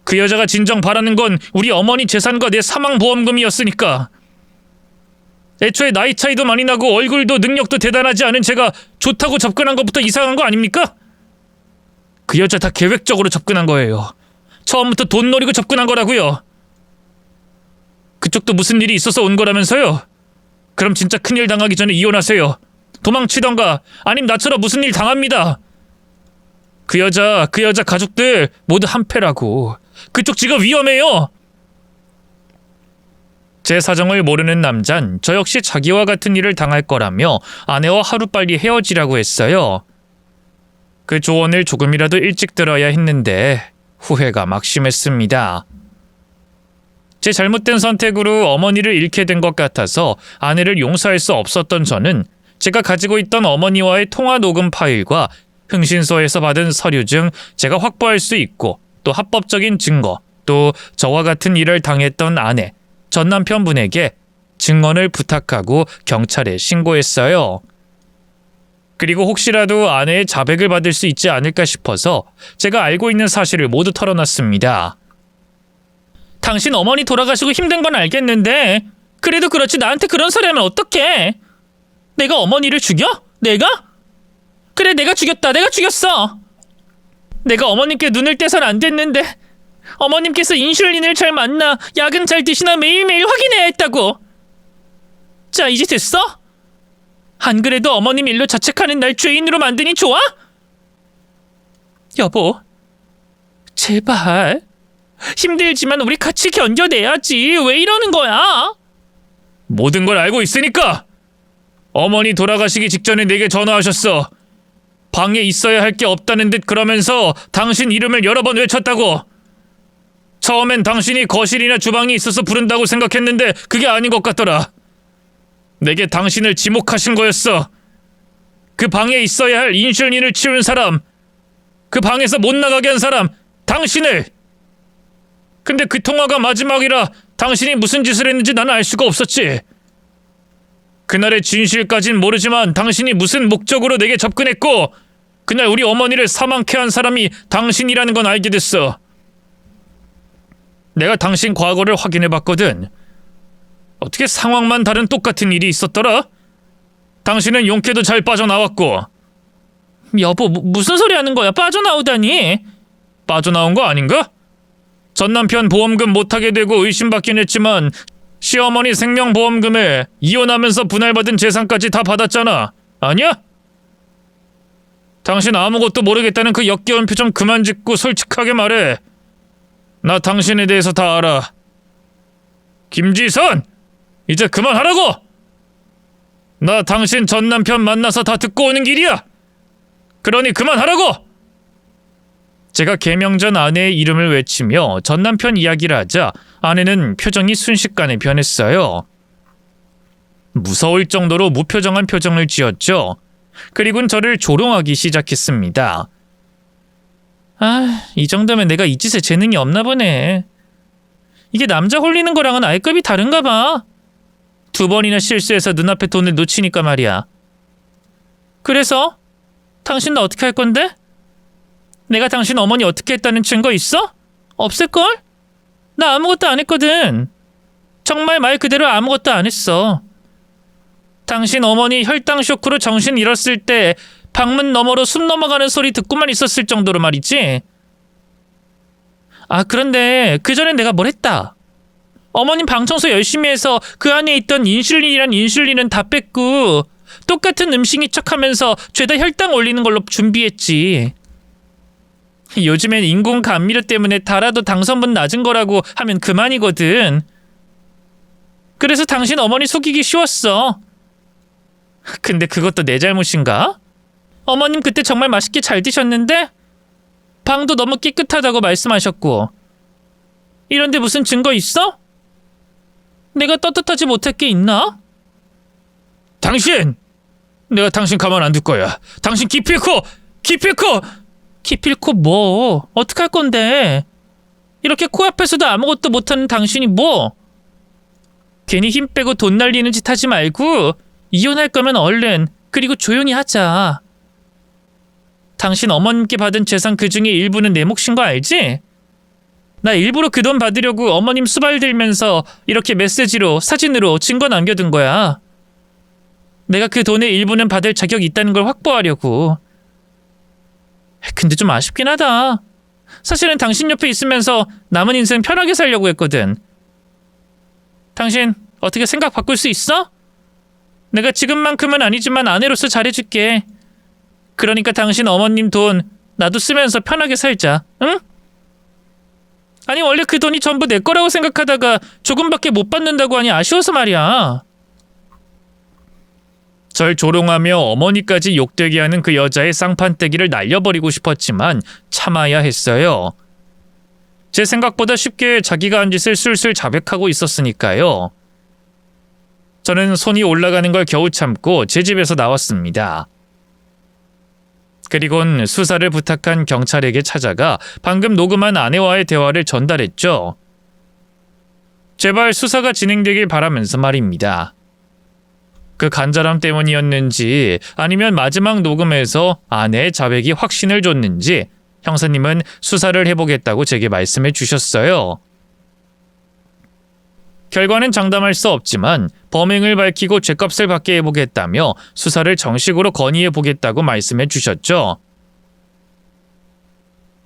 Speaker 1: 그 여자가 진정 바라는 건 우리 어머니 재산과 내 사망보험금이었으니까. 애초에 나이 차이도 많이 나고 얼굴도 능력도 대단하지 않은 제가 좋다고 접근한 것부터 이상한 거 아닙니까? 그 여자 다 계획적으로 접근한 거예요. 처음부터 돈 노리고 접근한 거라고요. 그쪽도 무슨 일이 있어서 온 거라면서요? 그럼 진짜 큰일 당하기 전에 이혼하세요. 도망치던가 아님 나처럼 무슨 일 당합니다. 그 여자 가족들 모두 한패라고. 그쪽 지금 위험해요. 제 사정을 모르는 남잔 저 역시 자기와 같은 일을 당할 거라며 아내와 하루빨리 헤어지라고 했어요. 그 조언을 조금이라도 일찍 들어야 했는데 후회가 막심했습니다. 제 잘못된 선택으로 어머니를 잃게 된 것 같아서 아내를 용서할 수 없었던 저는 제가 가지고 있던 어머니와의 통화 녹음 파일과 흥신소에서 받은 서류 중 제가 확보할 수 있고 또 합법적인 증거, 또 저와 같은 일을 당했던 아내, 전 남편분에게 증언을 부탁하고 경찰에 신고했어요. 그리고 혹시라도 아내의 자백을 받을 수 있지 않을까 싶어서 제가 알고 있는 사실을 모두 털어놨습니다. 당신 어머니 돌아가시고 힘든 건 알겠는데 그래도 그렇지 나한테 그런 소리 하면 어떡해? 내가 어머니를 죽여? 내가? 그래 내가 죽였다. 내가 죽였어. 내가 어머님께 눈을 떼선 안 됐는데 어머님께서 인슐린을 잘 맞나 약은 잘 드시나 매일매일 확인해야 했다고. 자 이제 됐어? 안 그래도 어머님 일로 자책하는 날 죄인으로 만드니 좋아? 여보 제발 힘들지만 우리 같이 견뎌내야지. 왜 이러는 거야? 모든 걸 알고 있으니까. 어머니 돌아가시기 직전에 내게 전화하셨어. 방에 있어야 할 게 없다는 듯 그러면서 당신 이름을 여러 번 외쳤다고. 처음엔 당신이 거실이나 주방이 있어서 부른다고 생각했는데 그게 아닌 것 같더라. 내게 당신을 지목하신 거였어. 그 방에 있어야 할 인슐린을 치운 사람, 그 방에서 못 나가게 한 사람, 당신을. 근데 그 통화가 마지막이라 당신이 무슨 짓을 했는지 나는 알 수가 없었지. 그날의 진실까진 모르지만 당신이 무슨 목적으로 내게 접근했고 그날 우리 어머니를 사망케 한 사람이 당신이라는 건 알게 됐어. 내가 당신 과거를 확인해봤거든. 어떻게 상황만 다른 똑같은 일이 있었더라? 당신은 용케도 잘 빠져나왔고. 여보 무슨 소리 하는 거야? 빠져나오다니. 빠져나온 거 아닌가? 전 남편 보험금 못하게 되고 의심받긴 했지만 시어머니 생명보험금에 이혼하면서 분할받은 재산까지 다 받았잖아. 아니야? 당신 아무것도 모르겠다는 그 역겨운 표정 그만 짓고 솔직하게 말해. 나 당신에 대해서 다 알아. 김지선! 이제 그만하라고! 나 당신 전 남편 만나서 다 듣고 오는 길이야! 그러니 그만하라고! 제가 개명 전 아내의 이름을 외치며 전 남편 이야기를 하자 아내는 표정이 순식간에 변했어요. 무서울 정도로 무표정한 표정을 지었죠. 그리고는 저를 조롱하기 시작했습니다. 이 정도면 내가 이 짓에 재능이 없나 보네. 이게 남자 홀리는 거랑은 아예 급이 다른가 봐. 2번이나 실수해서 눈앞에 돈을 놓치니까 말이야. 그래서? 당신 나 어떻게 할 건데? 내가 당신 어머니 어떻게 했다는 증거 있어? 없을걸? 나 아무것도 안 했거든. 정말 말 그대로 아무것도 안 했어. 당신 어머니 혈당 쇼크로 정신 잃었을 때 방문 너머로 숨 넘어가는 소리 듣고만 있었을 정도로 말이지. 아, 그런데 그 전에 내가 뭘 했다. 어머님 방 청소 열심히 해서 그 안에 있던 인슐린은 다 뺐고 똑같은 음식인 척하면서 죄다 혈당 올리는 걸로 준비했지. 요즘엔 인공 감미료 때문에 달아도 당성분 낮은 거라고 하면 그만이거든. 그래서 당신 어머니 속이기 쉬웠어. 근데 그것도 내 잘못인가? 어머님 그때 정말 맛있게 잘 드셨는데 방도 너무 깨끗하다고 말씀하셨고. 이런데 무슨 증거 있어? 내가 떳떳하지 못할 게 있나? 당신! 내가 당신 가만 안 둘 거야. 당신 기필코! 기필코 뭐? 어떡할 건데? 이렇게 코앞에서도 아무것도 못하는 당신이 뭐? 괜히 힘 빼고 돈 날리는 짓 하지 말고 이혼할 거면 얼른, 그리고 조용히 하자. 당신 어머님께 받은 재산 그 중에 일부는 내 몫인 거 알지? 나 일부러 그 돈 받으려고 어머님 수발 들면서 이렇게 메시지로, 사진으로 증거 남겨둔 거야. 내가 그 돈의 일부는 받을 자격이 있다는 걸 확보하려고. 근데 좀 아쉽긴 하다. 사실은 당신 옆에 있으면서 남은 인생 편하게 살려고 했거든. 당신 어떻게 생각 바꿀 수 있어? 내가 지금만큼은 아니지만 아내로서 잘해줄게. 그러니까 당신 어머님 돈 나도 쓰면서 편하게 살자. 응? 아니 원래 그 돈이 전부 내 거라고 생각하다가 조금밖에 못 받는다고 하니 아쉬워서 말이야. 절 조롱하며 어머니까지 욕되게 하는 그 여자의 쌍판떼기를 날려버리고 싶었지만 참아야 했어요. 제 생각보다 쉽게 자기가 한 짓을 술술 자백하고 있었으니까요. 저는 손이 올라가는 걸 겨우 참고 제 집에서 나왔습니다. 그리곤 수사를 부탁한 경찰에게 찾아가 방금 녹음한 아내와의 대화를 전달했죠. 제발 수사가 진행되길 바라면서 말입니다. 그 간절함 때문이었는지 아니면 마지막 녹음에서 아내의 자백이 확신을 줬는지 형사님은 수사를 해보겠다고 제게 말씀해 주셨어요. 결과는 장담할 수 없지만 범행을 밝히고 죗값을 받게 해보겠다며 수사를 정식으로 건의해보겠다고 말씀해 주셨죠.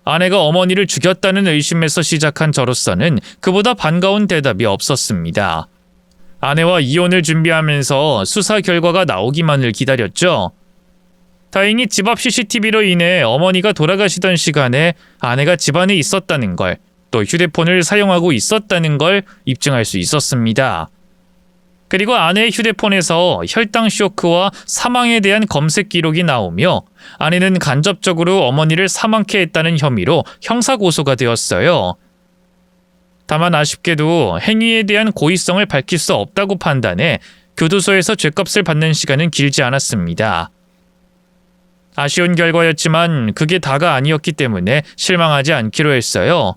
Speaker 1: 아내가 어머니를 죽였다는 의심에서 시작한 저로서는 그보다 반가운 대답이 없었습니다. 아내와 이혼을 준비하면서 수사 결과가 나오기만을 기다렸죠. 다행히 집 앞 CCTV로 인해 어머니가 돌아가시던 시간에 아내가 집안에 있었다는 걸, 또 휴대폰을 사용하고 있었다는 걸 입증할 수 있었습니다. 그리고 아내의 휴대폰에서 혈당 쇼크와 사망에 대한 검색 기록이 나오며 아내는 간접적으로 어머니를 사망케 했다는 혐의로 형사고소가 되었어요. 다만 아쉽게도 행위에 대한 고의성을 밝힐 수 없다고 판단해 교도소에서 죗값을 받는 시간은 길지 않았습니다. 아쉬운 결과였지만 그게 다가 아니었기 때문에 실망하지 않기로 했어요.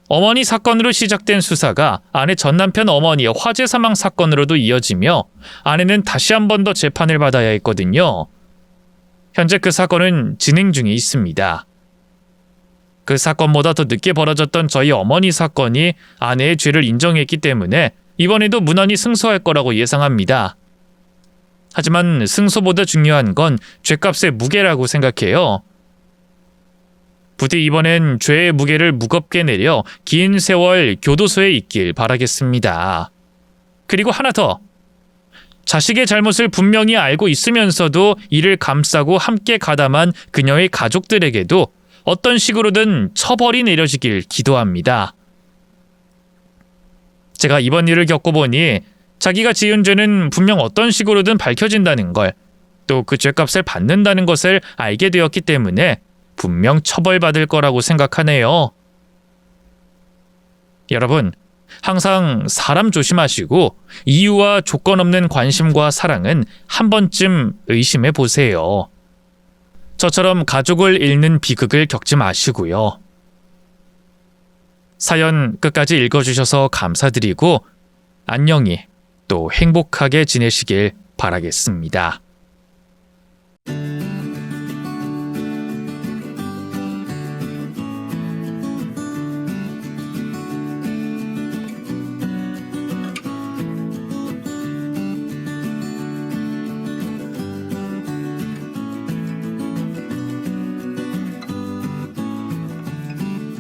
Speaker 1: 어머니 사건으로 시작된 수사가 아내 전 남편 어머니의 화재 사망 사건으로도 이어지며 아내는 다시 한 번 더 재판을 받아야 했거든요. 현재 그 사건은 진행 중에 있습니다. 그 사건보다 더 늦게 벌어졌던 저희 어머니 사건이 아내의 죄를 인정했기 때문에 이번에도 무난히 승소할 거라고 예상합니다. 하지만 승소보다 중요한 건 죗값의 무게라고 생각해요. 부디 이번엔 죄의 무게를 무겁게 내려 긴 세월 교도소에 있길 바라겠습니다. 그리고 하나 더. 자식의 잘못을 분명히 알고 있으면서도 이를 감싸고 함께 가담한 그녀의 가족들에게도 어떤 식으로든 처벌이 내려지길 기도합니다. 제가 이번 일을 겪어보니 자기가 지은 죄는 분명 어떤 식으로든 밝혀진다는 걸, 또 그 죗값을 받는다는 것을 알게 되었기 때문에 분명 처벌받을 거라고 생각하네요. 여러분, 항상 사람 조심하시고 이유와 조건 없는 관심과 사랑은 한 번쯤 의심해 보세요. 저처럼 가족을 잃는 비극을 겪지 마시고요. 사연 끝까지 읽어주셔서 감사드리고 안녕히 또 행복하게 지내시길 바라겠습니다.